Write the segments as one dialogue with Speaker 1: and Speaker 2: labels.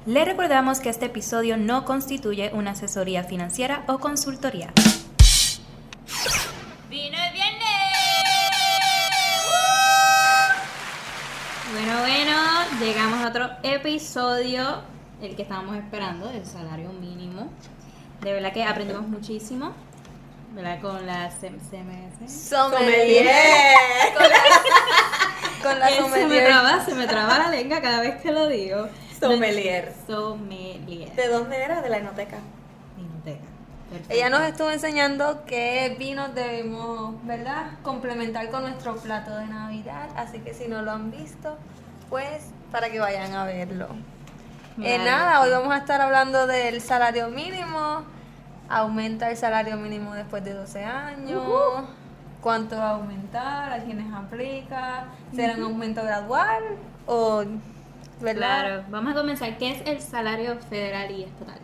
Speaker 1: Le recordamos que este episodio no constituye una asesoría financiera o consultoría.
Speaker 2: ¡Vino el viernes!
Speaker 1: Bueno, llegamos a otro episodio, el que estábamos esperando, del salario mínimo. De verdad que aprendimos muchísimo, ¿verdad? Con la CMS.
Speaker 3: Sommelier. Con la sommelier.
Speaker 1: Se me traba la lengua cada vez que lo digo.
Speaker 3: Sommelier.
Speaker 1: Sommelier.
Speaker 3: ¿De dónde era? De la Enoteca.
Speaker 1: Vinoteca. Perfecto.
Speaker 3: Ella nos estuvo enseñando qué vinos debemos, ¿verdad?, complementar con nuestro plato de Navidad. Así que si no lo han visto, pues para que vayan a verlo.
Speaker 1: Claro,
Speaker 3: Nada,
Speaker 1: sí.
Speaker 3: hoy vamos a estar hablando del salario mínimo. Aumenta el salario mínimo después de 12 años. ¿Cuánto va a aumentar? ¿A quiénes aplica? ¿Será un aumento gradual? ¿O, verdad?
Speaker 1: Claro, vamos a comenzar. ¿Qué es el salario federal y estatal?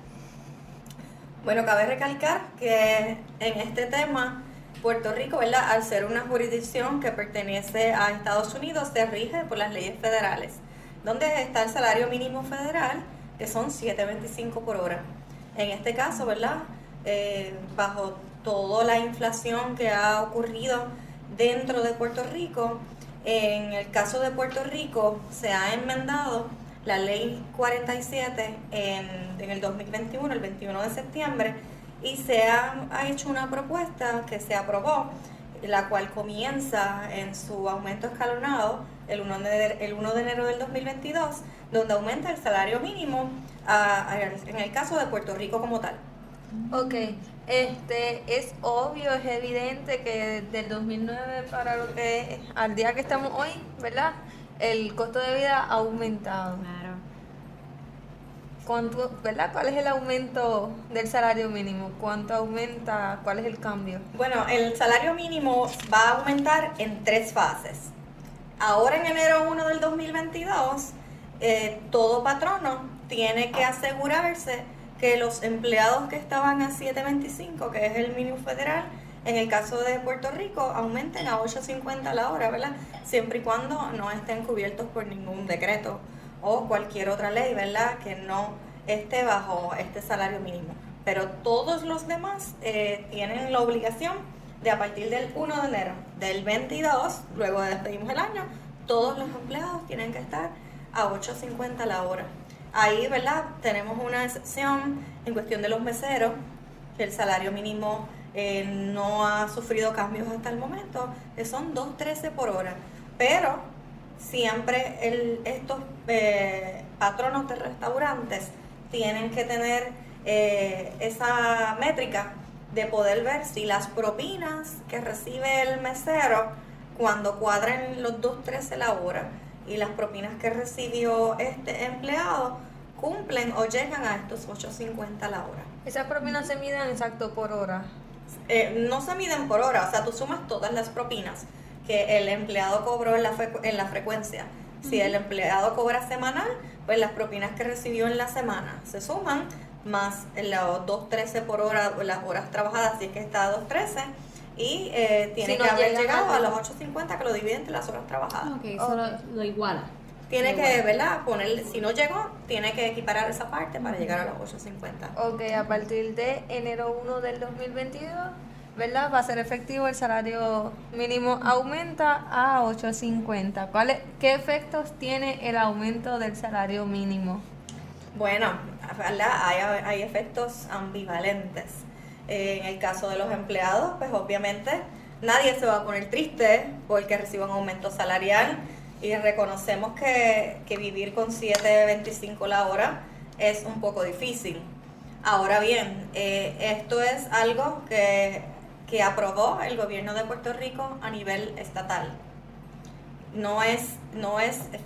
Speaker 4: Bueno, cabe recalcar que en este tema, Puerto Rico, ¿verdad?, al ser una jurisdicción que pertenece a Estados Unidos, se rige por las leyes federales, donde está el salario mínimo federal, que son $7.25 por hora. En este caso, ¿verdad?, bajo toda la inflación que ha ocurrido dentro de Puerto Rico, en el caso de Puerto Rico se ha enmendado la ley 47 en el 2021, el 21 de septiembre, y se ha hecho una propuesta que se aprobó, la cual comienza en su aumento escalonado el 1 de enero del 2022, donde aumenta el salario mínimo en el caso de Puerto Rico como tal.
Speaker 3: Ok, es obvio, es evidente que desde el 2009 para lo que al día que estamos hoy, ¿verdad?, el costo de vida ha aumentado.
Speaker 1: Claro.
Speaker 3: ¿Cuánto, verdad? ¿Cuál es el aumento del salario mínimo? ¿Cuánto aumenta? ¿Cuál es el cambio?
Speaker 4: Bueno, el salario mínimo va a aumentar en 3 fases. Ahora en enero 1 del 2022, todo patrono tiene que asegurarse que los empleados que estaban a 7.25, que es el mínimo federal, en el caso de Puerto Rico, aumenten a 8.50 la hora, ¿verdad? Siempre y cuando no estén cubiertos por ningún decreto o cualquier otra ley, ¿verdad?, que no esté bajo este salario mínimo. Pero todos los demás tienen la obligación de, a partir del 1 de enero del 22, luego despedimos el año, todos los empleados tienen que estar a 8.50 la hora. Ahí, ¿verdad?, tenemos una excepción en cuestión de los meseros, que el salario mínimo no ha sufrido cambios hasta el momento, que son $2.13 por hora. Pero siempre estos patronos de restaurantes tienen que tener esa métrica de poder ver si las propinas que recibe el mesero, cuando cuadren los $2.13 la hora, y las propinas que recibió este empleado cumplen o llegan a estos $8.50 la hora.
Speaker 3: Esas propinas se miden exacto por hora.
Speaker 4: No se miden por hora, o sea, tú sumas todas las propinas que el empleado cobró en la frecuencia. Si el empleado cobra semanal, pues las propinas que recibió en la semana se suman, más los $2.13 por hora, las horas trabajadas, si es que está a $2.13, y tiene
Speaker 3: Si no
Speaker 4: que haber
Speaker 3: llega
Speaker 4: llegado
Speaker 3: a
Speaker 4: a los $8.50, que lo divide entre las horas trabajadas.
Speaker 1: Ok, eso lo iguala.
Speaker 4: Tiene que, ¿verdad?, ponerle, si no llegó, tiene que equiparar esa parte para llegar a los $8.50.
Speaker 3: Ok, a partir de enero 1 del 2022, ¿verdad?, va a ser efectivo el salario mínimo, aumenta a 8.50. ¿Qué efectos tiene el aumento del salario mínimo?
Speaker 4: Bueno, ¿verdad?, hay efectos ambivalentes. En el caso de los empleados, pues obviamente nadie se va a poner triste porque reciba un aumento salarial, y reconocemos que vivir con $7.25 la hora es un poco difícil. Ahora bien, esto es algo que aprobó el gobierno de Puerto Rico a nivel estatal. No es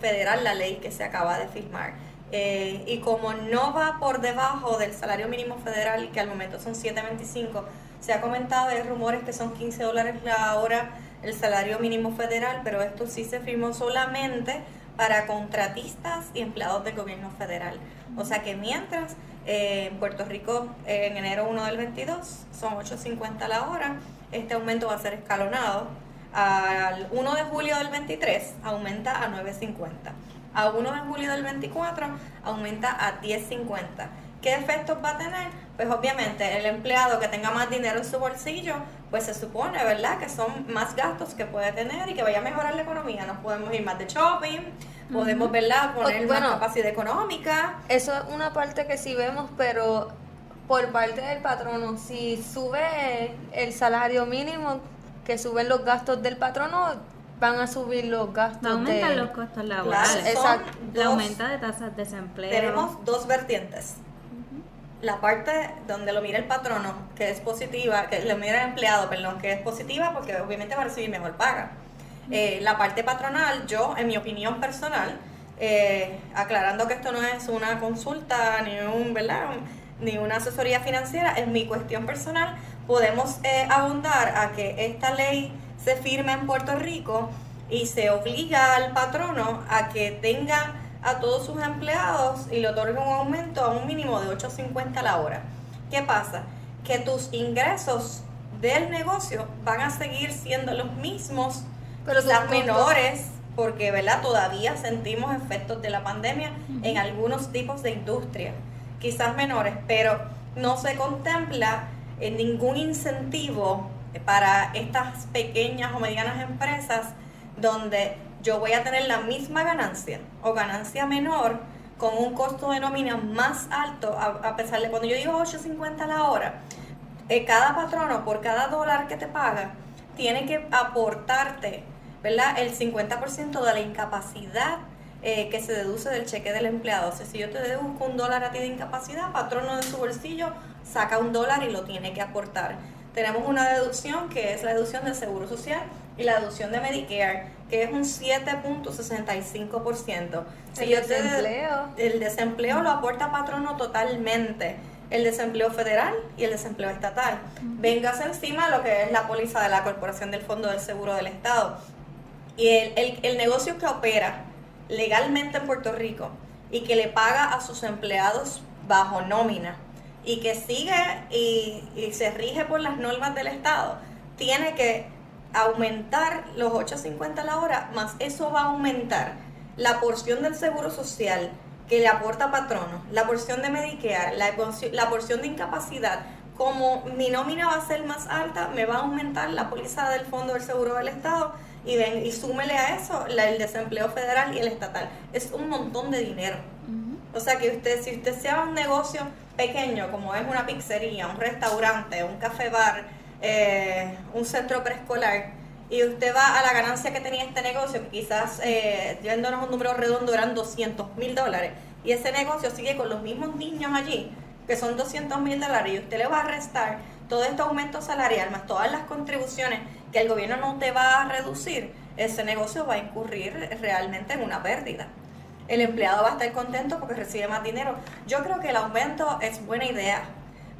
Speaker 4: federal la ley que se acaba de firmar. Y como no va por debajo del salario mínimo federal, que al momento son $7.25, se ha comentado, hay rumores que son $15 la hora el salario mínimo federal, pero esto sí se firmó solamente para contratistas y empleados del gobierno federal. O sea que mientras en Puerto Rico en enero 1 del 22 son $8.50 la hora, este aumento va a ser escalonado. Al 1 de julio del 23 aumenta a $9.50. a 1 de julio del 24 aumenta a 10.50. ¿Qué efectos va a tener? Pues obviamente el empleado que tenga más dinero en su bolsillo, pues se supone, ¿verdad?, que son más gastos que puede tener y que vaya a mejorar la economía. Nos podemos ir más de shopping, podemos, ¿verdad?, poner más capacidad económica.
Speaker 3: Eso es una parte que sí vemos, pero por parte del patrono, si sube el salario mínimo, que suben los gastos del patrono, van a subir los gastos.
Speaker 1: Va a aumentar los costos laborales.
Speaker 4: Claro,
Speaker 3: Exacto.
Speaker 1: La aumenta de tasas de desempleo.
Speaker 4: Tenemos dos vertientes. La parte donde lo mira el patrono, que es positiva, que lo mira el empleado, perdón, que es positiva porque obviamente va a recibir mejor paga. La parte patronal, yo, en mi opinión personal, aclarando que esto no es una consulta ni una asesoría financiera, en mi cuestión personal, podemos abundar a que esta ley se firme en Puerto Rico y se obliga al patrono a que tenga a todos sus empleados y le otorgue un aumento a un mínimo de $8.50 la hora. ¿Qué pasa? Que tus ingresos del negocio van a seguir siendo los mismos,
Speaker 3: pero
Speaker 4: quizás menores, porque, ¿verdad?, todavía sentimos efectos de la pandemia en algunos tipos de industria, quizás menores, pero no se contempla ningún incentivo para estas pequeñas o medianas empresas donde yo voy a tener la misma ganancia o ganancia menor con un costo de nómina más alto, a pesar de cuando yo digo $8.50 la hora, cada patrono por cada $1 que te paga tiene que aportarte, ¿verdad?, el 50% de la incapacidad que se deduce del cheque del empleado. O sea, si yo te deduzco $1 a ti de incapacidad, patrono de su bolsillo saca $1 y lo tiene que aportar. Tenemos una deducción que es la deducción del Seguro Social y la deducción de Medicare, que es un 7.65%. Si el desempleo lo aporta patrono totalmente. El desempleo federal y el desempleo estatal. Véngase encima lo que es la póliza de la Corporación del Fondo del Seguro del Estado. Y el negocio que opera legalmente en Puerto Rico y que le paga a sus empleados bajo nómina y que sigue y se rige por las normas del Estado, tiene que aumentar los $8.50 la hora, más eso va a aumentar la porción del Seguro Social que le aporta patrono, la porción de Medicare, la porción de incapacidad. Como mi nómina va a ser más alta, me va a aumentar la póliza del Fondo del Seguro del Estado y súmele a eso el desempleo federal y el estatal. Es un montón de dinero. O sea que si usted sea un negocio pequeño, como es una pizzería, un restaurante, un café bar, un centro preescolar, y usted va a la ganancia que tenía este negocio, que quizás, yéndonos un número redondo, eran $200,000, y ese negocio sigue con los mismos niños allí, que son $200,000, y usted le va a restar todo este aumento salarial, más todas las contribuciones que el gobierno no te va a reducir, ese negocio va a incurrir realmente en una pérdida. El empleado va a estar contento porque recibe más dinero. Yo creo que el aumento es buena idea,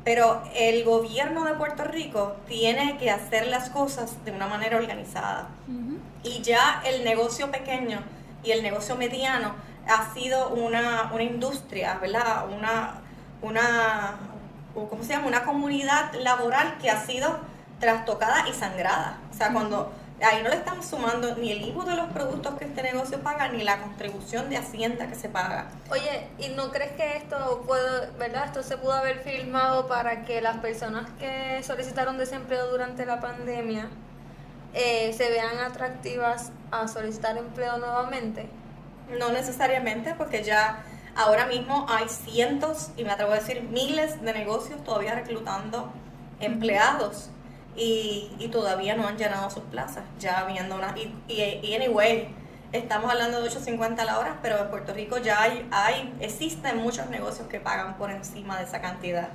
Speaker 4: pero el gobierno de Puerto Rico tiene que hacer las cosas de una manera organizada. Y ya el negocio pequeño y el negocio mediano ha sido una industria, ¿verdad? ¿Cómo se llama? Una comunidad laboral que ha sido trastocada y sangrada. O sea, cuando ahí no le estamos sumando ni el IVU de los productos que este negocio paga, ni la contribución de Hacienda que se paga.
Speaker 3: Oye, ¿y no crees que esto se pudo haber filmado para que las personas que solicitaron desempleo durante la pandemia se vean atractivas a solicitar empleo nuevamente?
Speaker 4: No necesariamente, porque ya ahora mismo hay cientos, y me atrevo a decir miles de negocios todavía reclutando empleados. Y todavía no han llenado sus plazas, ya viendo y anyway, estamos hablando de $8.50 la hora, pero en Puerto Rico ya existen muchos negocios que pagan por encima de esa cantidad.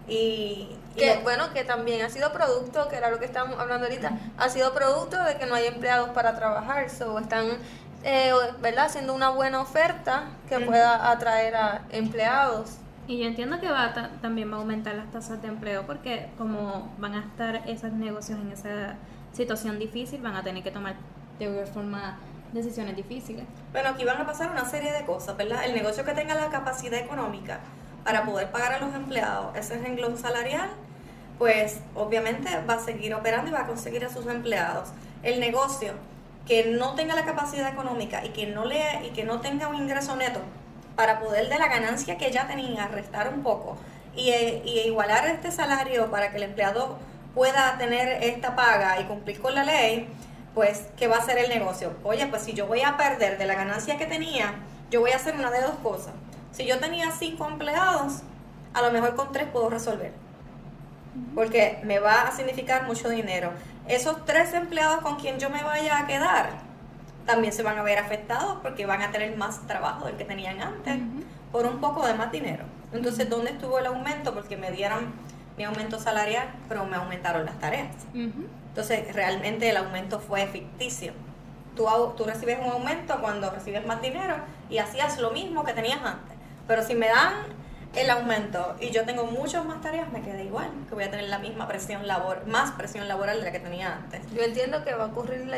Speaker 3: Que también ha sido producto, que era lo que estábamos hablando ahorita, ha sido producto de que no hay empleados para trabajar, so están ¿verdad?, haciendo una buena oferta que pueda atraer a empleados.
Speaker 1: Y yo entiendo que también va a aumentar las tasas de empleo porque como van a estar esos negocios en esa situación difícil, van a tener que tomar de alguna forma decisiones difíciles.
Speaker 4: Bueno, aquí van a pasar una serie de cosas, ¿verdad? El negocio que tenga la capacidad económica para poder pagar a los empleados ese renglón salarial, pues obviamente va a seguir operando y va a conseguir a sus empleados. El negocio que no tenga la capacidad económica y que no tenga un ingreso neto para poder de la ganancia que ya tenía restar un poco y igualar este salario para que el empleado pueda tener esta paga y cumplir con la ley, pues, ¿qué va a hacer el negocio? Oye, pues si yo voy a perder de la ganancia que tenía, yo voy a hacer una de dos cosas. Si yo tenía 5 empleados, a lo mejor con 3 puedo resolver, porque me va a significar mucho dinero. Esos 3 empleados con quien yo me vaya a quedar también se van a ver afectados porque van a tener más trabajo del que tenían antes por un poco de más dinero. Entonces, ¿dónde estuvo el aumento? Porque me dieron mi aumento salarial, pero me aumentaron las tareas. Entonces, realmente el aumento fue ficticio. Tú recibes un aumento cuando recibes más dinero y hacías lo mismo que tenías antes. Pero si me dan el aumento y yo tengo muchas más tareas, me queda igual, que voy a tener la misma más presión laboral de la que tenía antes.
Speaker 3: Yo entiendo que va a ocurrir,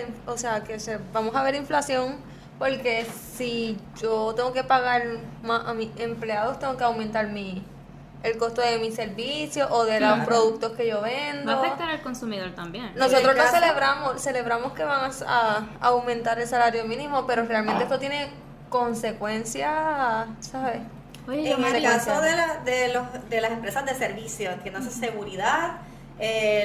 Speaker 3: vamos a ver inflación, porque si yo tengo que pagar más a mis empleados, tengo que aumentar el costo de mi servicio o de los productos que yo vendo.
Speaker 1: Va a afectar al consumidor también.
Speaker 3: Nosotros lo celebramos que van a aumentar el salario mínimo, pero realmente esto tiene consecuencias, ¿sabes?
Speaker 1: Oye,
Speaker 4: En el caso de las empresas de servicio, entiéndase seguridad,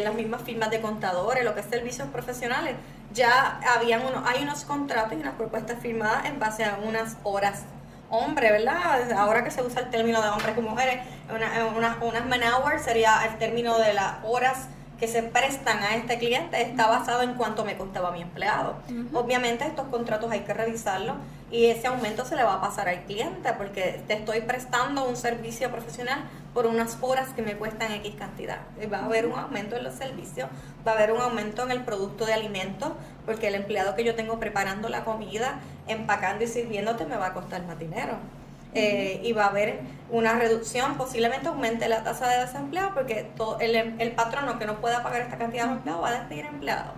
Speaker 4: las mismas firmas de contadores, lo que es servicios profesionales, ya hay unos contratos y unas propuestas firmadas en base a unas horas hombre, ¿verdad? Ahora que se usa el término de hombres y mujeres, unas man hours sería el término de las horas que se prestan a este cliente, está basado en cuánto me costaba mi empleado. Obviamente estos contratos hay que revisarlos y ese aumento se le va a pasar al cliente porque te estoy prestando un servicio profesional por unas horas que me cuestan X cantidad. Va a haber un aumento en los servicios, va a haber un aumento en el producto de alimentos porque el empleado que yo tengo preparando la comida, empacando y sirviéndote me va a costar más dinero. Y va a haber una reducción, posiblemente aumente la tasa de desempleo porque el patrono que no pueda pagar esta cantidad de empleados va a despedir empleados.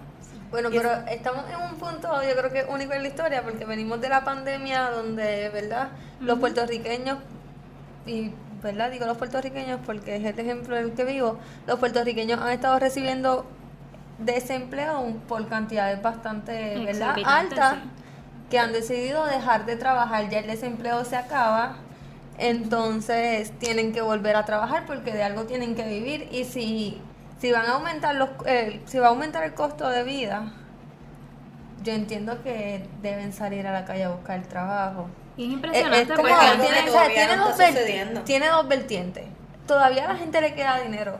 Speaker 3: Bueno, pero estamos en un punto, yo creo que único en la historia, porque venimos de la pandemia donde, ¿verdad? Los puertorriqueños, y ¿verdad? Digo los puertorriqueños porque es el ejemplo del que vivo, los puertorriqueños han estado recibiendo desempleo por cantidades bastante, ¿verdad? Altas, sí, que han decidido dejar de trabajar, ya el desempleo se acaba, entonces tienen que volver a trabajar porque de algo tienen que vivir y si van a aumentar si va a aumentar el costo de vida, yo entiendo que deben salir a la calle a buscar trabajo.
Speaker 1: Y es impresionante
Speaker 3: como
Speaker 1: porque
Speaker 3: tiene dos vertientes. Todavía a la gente le queda dinero.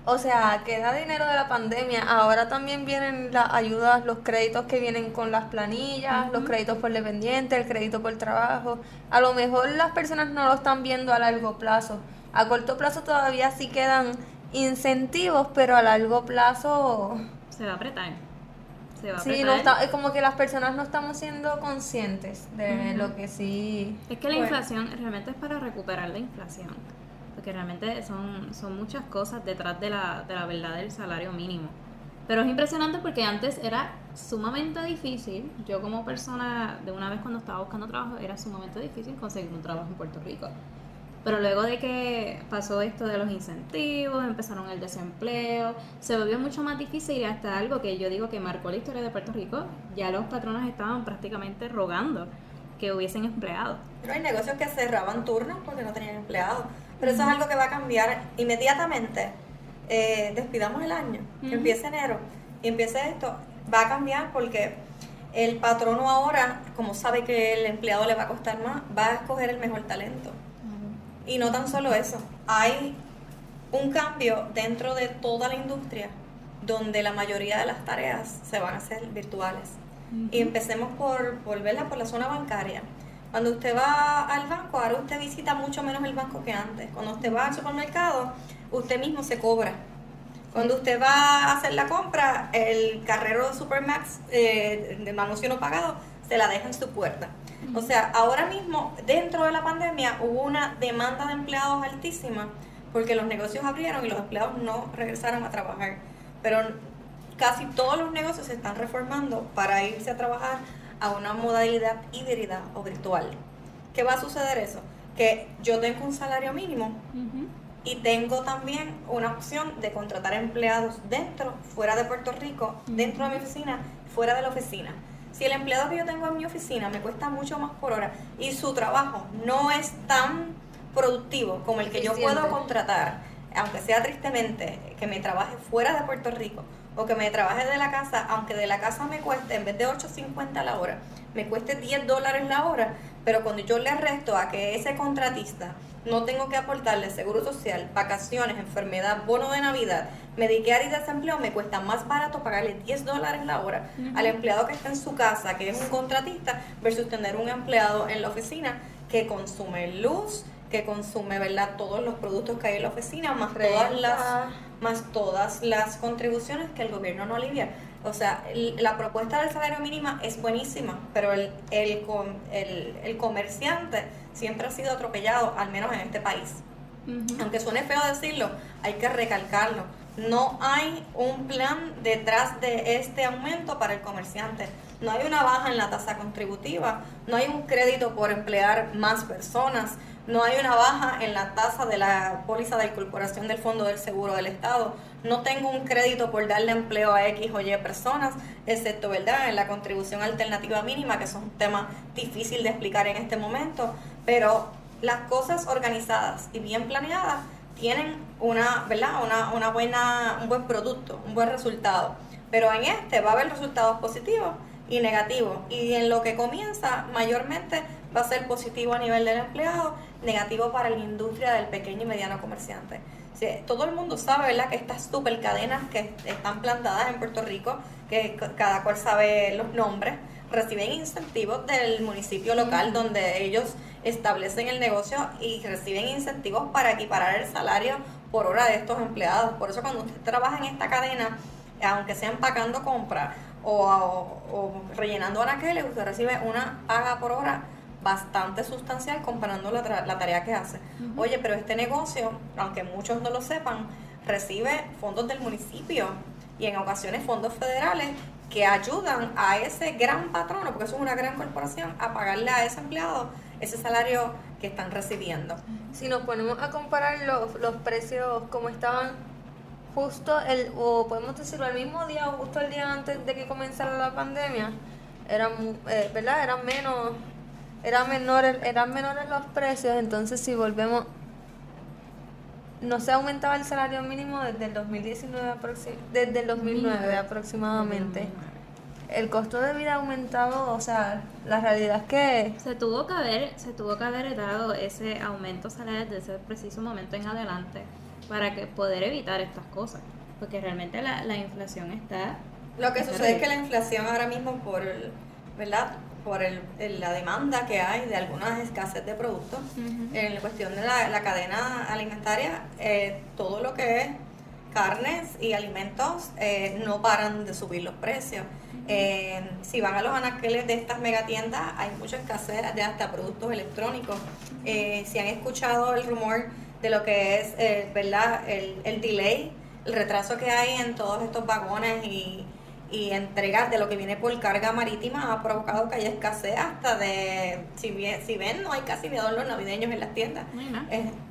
Speaker 3: O sea, queda dinero de la pandemia. Ahora también vienen las ayudas, los créditos que vienen con las planillas, los créditos por dependiente, el crédito por trabajo. A lo mejor las personas no lo están viendo a largo plazo. A corto plazo todavía sí quedan incentivos, pero a largo plazo
Speaker 1: se va a apretar.
Speaker 3: Sí, es como que las personas no estamos siendo conscientes de lo que sí.
Speaker 1: Es que la inflación realmente es para recuperar la inflación. Porque realmente son muchas cosas detrás de la verdad del salario mínimo. Pero es impresionante porque antes era sumamente difícil, yo como persona, de una vez cuando estaba buscando trabajo, era sumamente difícil conseguir un trabajo en Puerto Rico. Pero luego de que pasó esto de los incentivos, empezaron el desempleo, se volvió mucho más difícil y hasta algo que yo digo que marcó la historia de Puerto Rico, ya los patronos estaban prácticamente rogando que hubiesen empleados.
Speaker 4: Pero hay negocios que cerraban turnos porque no tenían empleados. Pero eso es algo que va a cambiar inmediatamente. Despidamos el año, que empiece enero y empiece esto, va a cambiar porque el patrono ahora, como sabe que el empleado le va a costar más, va a escoger el mejor talento. Y no tan solo eso, hay un cambio dentro de toda la industria donde la mayoría de las tareas se van a hacer virtuales. Y empecemos por verla por la zona bancaria. Cuando usted va al banco, ahora usted visita mucho menos el banco que antes. Cuando usted va al supermercado, usted mismo se cobra. Cuando usted va a hacer la compra, el carrero de Supermax de anuncio no pagado se la deja en su puerta. O sea, ahora mismo, dentro de la pandemia, hubo una demanda de empleados altísima porque los negocios abrieron y los empleados no regresaron a trabajar. Pero casi todos los negocios se están reformando para irse a trabajar a una modalidad híbrida o virtual. ¿Qué va a suceder eso? Que yo tengo un salario mínimo y tengo también una opción de contratar empleados fuera de Puerto Rico, dentro de mi oficina, fuera de la oficina. Si el empleado que yo tengo en mi oficina me cuesta mucho más por hora y su trabajo no es tan productivo como el que yo puedo contratar, aunque sea tristemente, que me trabaje fuera de Puerto Rico o que me trabaje de la casa, aunque de la casa me cueste, en vez de $8.50 la hora, me cueste $10 la hora, pero cuando yo le resto a que ese contratista no tengo que aportarle seguro social, vacaciones, enfermedad, bono de Navidad, Medicare y desempleo, me cuesta más barato pagarle $10 la hora al empleado que está en su casa, que es un contratista, versus tener un empleado en la oficina que consume luz, que consume, ¿verdad?, todos los productos que hay en la oficina, más todas las contribuciones que el gobierno no alivia. O sea, la propuesta del salario mínimo es buenísima, pero el comerciante siempre ha sido atropellado, al menos en este país. Aunque suene feo decirlo, hay que recalcarlo. No hay un plan detrás de este aumento para el comerciante. No hay una baja en la tasa contributiva, no hay un crédito por emplear más personas, no hay una baja en la tasa de la póliza de incorporación del Fondo del Seguro del Estado, no tengo un crédito por darle empleo a X o Y personas, excepto, ¿verdad?, en la contribución alternativa mínima, que es un tema difícil de explicar en este momento, pero las cosas organizadas y bien planeadas tienen un buen producto, un buen resultado, pero en este va a haber resultados positivos y negativos, y en lo que comienza mayormente va a ser positivo a nivel del empleado, negativo para la industria del pequeño y mediano comerciante. Sí, todo el mundo sabe, ¿verdad?, que estas super cadenas que están plantadas en Puerto Rico, que cada cual sabe los nombres, reciben incentivos del municipio local donde ellos establecen el negocio y reciben incentivos para equiparar el salario por hora de estos empleados. Por eso cuando usted trabaja en esta cadena, aunque sea empacando compras o rellenando anaqueles, usted recibe una paga por hora bastante sustancial comparando la tarea que hace. Oye, pero este negocio, aunque muchos no lo sepan, recibe fondos del municipio y en ocasiones fondos federales que ayudan a ese gran patrono, porque eso es una gran corporación, a pagarle a ese empleado ese salario que están recibiendo.
Speaker 3: Si nos ponemos a comparar los precios como estaban justo o podemos decirlo, el mismo día o justo el día antes de que comenzara la pandemia, ¿verdad?, eran menores los precios. Entonces, si volvemos, no se aumentaba el salario mínimo desde el 2009 aproximadamente. El costo de vida ha aumentado, o sea, la realidad es que
Speaker 1: se tuvo que haber dado ese aumento salarial desde ese preciso momento en adelante para que poder evitar estas cosas, porque realmente la inflación está.
Speaker 4: Lo que sucede es que la inflación ahora mismo por la demanda que hay de algunas escasez de productos, en la cuestión de la cadena alimentaria, todo lo que es carnes y alimentos no paran de subir los precios. Si van a los anaqueles de estas megatiendas, hay mucha escasez de hasta productos electrónicos. Si han escuchado el rumor de lo que es el delay, el retraso que hay en todos estos vagones y entregas de lo que viene por carga marítima, ha provocado que haya escasez hasta de, si ven, no hay casi ni adornos navideños en las tiendas.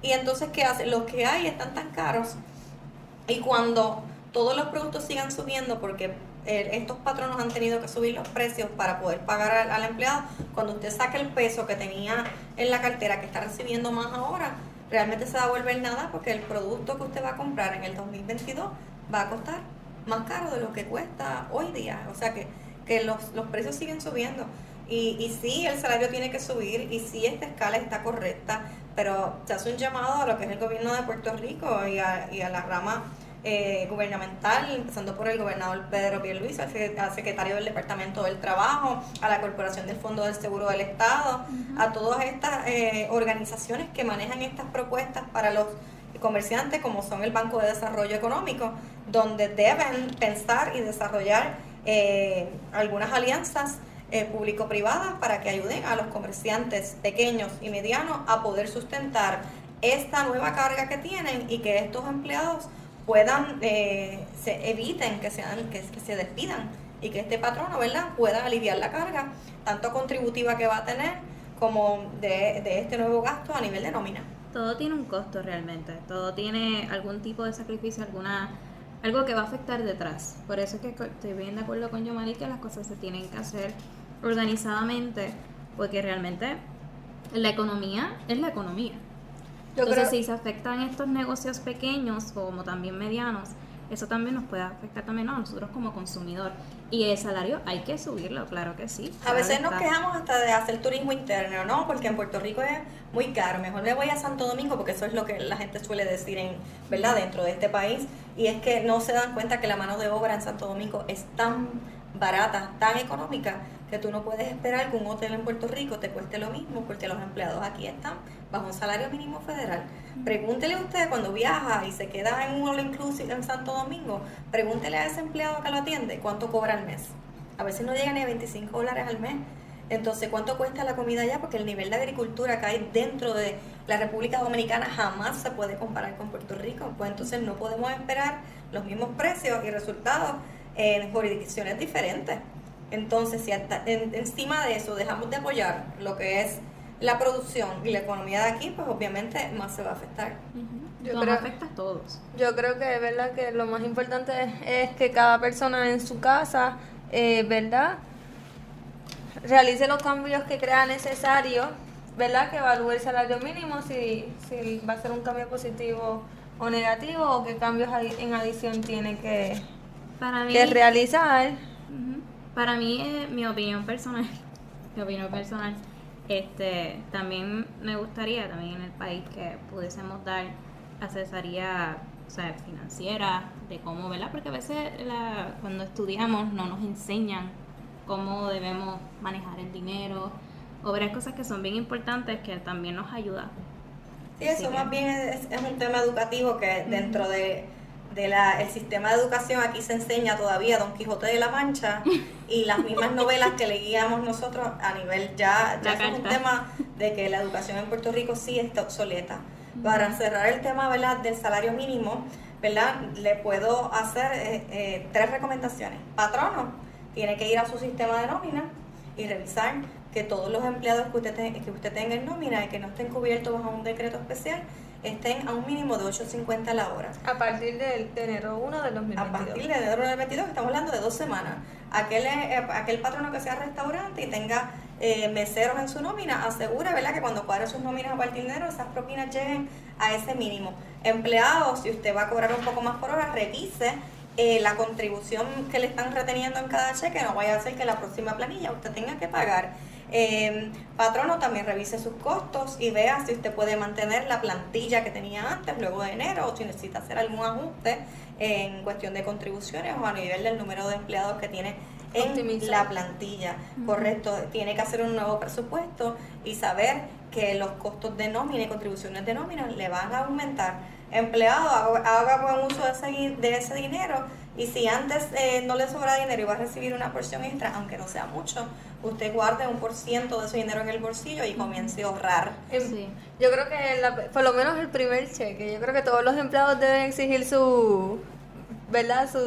Speaker 4: Y entonces, ¿qué hacen? Los que hay están tan caros, y cuando todos los productos sigan subiendo, porque estos patronos han tenido que subir los precios para poder pagar al empleado, cuando usted saque el peso que tenía en la cartera, que está recibiendo más ahora, realmente se va a volver nada, porque el producto que usted va a comprar en el 2022 va a costar más caro de lo que cuesta hoy día. O sea que los precios siguen subiendo, y sí, el salario tiene que subir, y sí, esta escala está correcta, pero se hace un llamado a lo que es el gobierno de Puerto Rico y a la rama gubernamental, empezando por el gobernador Pedro Pierluisi, al secretario del Departamento del Trabajo, a la Corporación del Fondo del Seguro del Estado, a todas estas organizaciones que manejan estas propuestas para los comerciantes, como son el Banco de Desarrollo Económico, donde deben pensar y desarrollar algunas alianzas público-privadas para que ayuden a los comerciantes pequeños y medianos a poder sustentar esta nueva carga que tienen, y que estos empleados puedan eviten que se despidan, y que este patrono, ¿verdad?, pueda aliviar la carga tanto contributiva que va a tener como de este nuevo gasto a nivel de nómina.
Speaker 1: Todo tiene un costo realmente, todo tiene algún tipo de sacrificio, algo que va a afectar detrás. Por eso es que estoy bien de acuerdo con Yomari que las cosas se tienen que hacer organizadamente, porque realmente la economía es la economía. Entonces, si se afectan estos negocios pequeños como también medianos, eso también nos puede afectar también a nosotros como consumidor. Y el salario hay que subirlo, claro que sí.
Speaker 4: A veces nos quejamos hasta de hacer turismo interno, ¿no? Porque en Puerto Rico es muy caro. Mejor me voy a Santo Domingo porque eso es lo que la gente suele decir ¿verdad? Dentro de este país. Y es que no se dan cuenta que la mano de obra en Santo Domingo es tan barata, tan económica, que tú no puedes esperar que un hotel en Puerto Rico te cueste lo mismo, porque los empleados aquí están bajo un salario mínimo federal. Pregúntele a usted cuando viaja y se queda en un all inclusive en Santo Domingo, pregúntele a ese empleado que lo atiende cuánto cobra al mes. A veces no llega ni a $25 al mes. Entonces, ¿cuánto cuesta la comida allá? Porque el nivel de agricultura que hay dentro de la República Dominicana jamás se puede comparar con Puerto Rico. Pues entonces no podemos esperar los mismos precios y resultados en jurisdicciones diferentes. Entonces, si encima de eso dejamos de apoyar lo que es la producción y la economía de aquí, pues obviamente más se va a afectar.
Speaker 1: Nos afecta a todos.
Speaker 3: Yo creo que es verdad que lo más importante es que cada persona en su casa, ¿verdad?, realice los cambios que crea necesarios, ¿verdad?, que evalúe el salario mínimo, si va a ser un cambio positivo o negativo, o qué cambios en adición tiene que realizar.
Speaker 1: Para mí, mi opinión personal, también me gustaría también en el país que pudiésemos dar asesoría, o sea, financiera, de cómo, ¿verdad? Porque a veces cuando estudiamos no nos enseñan cómo debemos manejar el dinero o varias cosas que son bien importantes que también nos ayudan.
Speaker 4: Sí, eso más bien es un tema educativo que dentro de el sistema de educación aquí se enseña todavía Don Quijote de la Mancha y las mismas novelas que leíamos nosotros a nivel ya eso es un tema de que la educación en Puerto Rico sí está obsoleta. Para cerrar el tema, ¿verdad?, del salario mínimo, ¿verdad?, le puedo hacer 3 recomendaciones. Patrono tiene que ir a su sistema de nómina y revisar que todos los empleados que usted tenga en nómina y que no estén cubiertos bajo un decreto especial estén a un mínimo de $8.50 la hora.
Speaker 3: A partir de enero 1 del 2022.
Speaker 4: A partir de enero del 2022, estamos hablando de 2 semanas. Aquel patrono que sea restaurante y tenga meseros en su nómina, asegura, ¿verdad?, que cuando cuadre sus nóminas a partir de enero, esas propinas lleguen a ese mínimo. Empleados, si usted va a cobrar un poco más por hora, revise la contribución que le están reteniendo en cada cheque, no vaya a ser que la próxima planilla usted tenga que pagar. Patrono, también revise sus costos y vea si usted puede mantener la plantilla que tenía antes, luego de enero, o si necesita hacer algún ajuste en cuestión de contribuciones o a nivel del número de empleados que tiene en la plantilla. Correcto, tiene que hacer un nuevo presupuesto y saber que los costos de nómina y contribuciones de nómina le van a aumentar. Empleado, haga buen uso de ese dinero, y si antes no le sobra dinero y va a recibir una porción extra, aunque no sea mucho, usted guarde 1% de ese dinero en el bolsillo y comience a ahorrar.
Speaker 1: Sí.
Speaker 3: Yo creo que por lo menos el primer cheque, yo creo que todos los empleados deben exigir su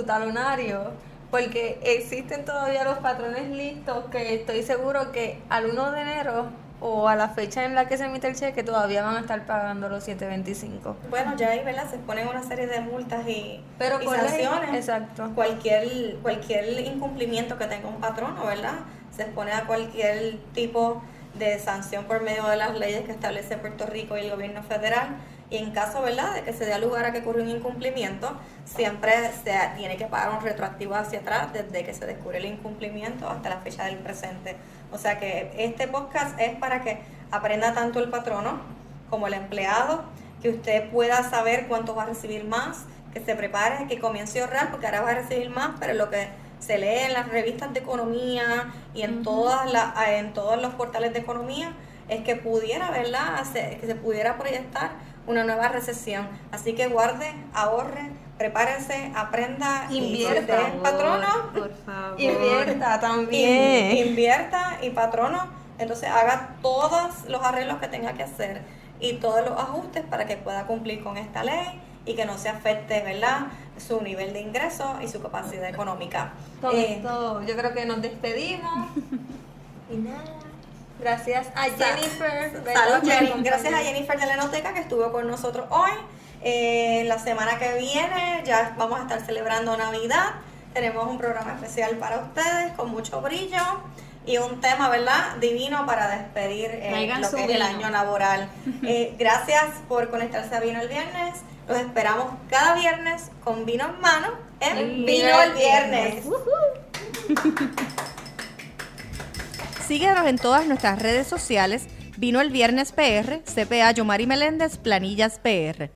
Speaker 3: talonario, porque existen todavía los patrones listos que estoy seguro que al 1 de enero o a la fecha en la que se emite el cheque todavía van a estar pagando los $7.25.
Speaker 4: Bueno, ya ahí, ¿verdad?, se ponen una serie de multas y
Speaker 3: sanciones. Exacto.
Speaker 4: Cualquier incumplimiento que tenga un patrono, ¿verdad?, se expone a cualquier tipo de sanción por medio de las leyes que establece Puerto Rico y el gobierno federal. Y en caso, ¿verdad?, de que se dé lugar a que ocurra un incumplimiento, siempre se tiene que pagar un retroactivo hacia atrás desde que se descubre el incumplimiento hasta la fecha del presente. O sea que este podcast es para que aprenda tanto el patrono como el empleado, que usted pueda saber cuánto va a recibir más, que se prepare, que comience a ahorrar, porque ahora va a recibir más, pero lo que se lee en las revistas de economía y en todos los portales de economía es que pudiera, ¿verdad?, que se pudiera proyectar una nueva recesión. Así que guarde, ahorre, prepárese, aprenda,
Speaker 3: invierta,
Speaker 4: patrono,
Speaker 1: por favor.
Speaker 3: Invierta también.
Speaker 4: Invierta y patrono, entonces haga todos los arreglos que tenga que hacer y todos los ajustes para que pueda cumplir con esta ley y que no se afecte, ¿verdad?, su nivel de ingreso y su capacidad económica.
Speaker 3: Con esto yo creo que nos despedimos. Y nada. Gracias a Jennifer.
Speaker 4: Salud, Jenny. Gracias a Jennifer de la Enoteca que estuvo con nosotros hoy. La semana que viene ya vamos a estar celebrando Navidad. Tenemos un programa especial para ustedes con mucho brillo y un tema, ¿verdad?, divino para despedir
Speaker 1: Traigan
Speaker 4: lo
Speaker 1: su
Speaker 4: que es el
Speaker 1: vino.
Speaker 4: año laboral. Gracias por conectarse a Vino el Viernes. Los esperamos cada viernes con vino en mano en Vino el Viernes.
Speaker 2: Síguenos en todas nuestras redes sociales. Vino el Viernes PR, CPA Yomari Meléndez, Planillas PR.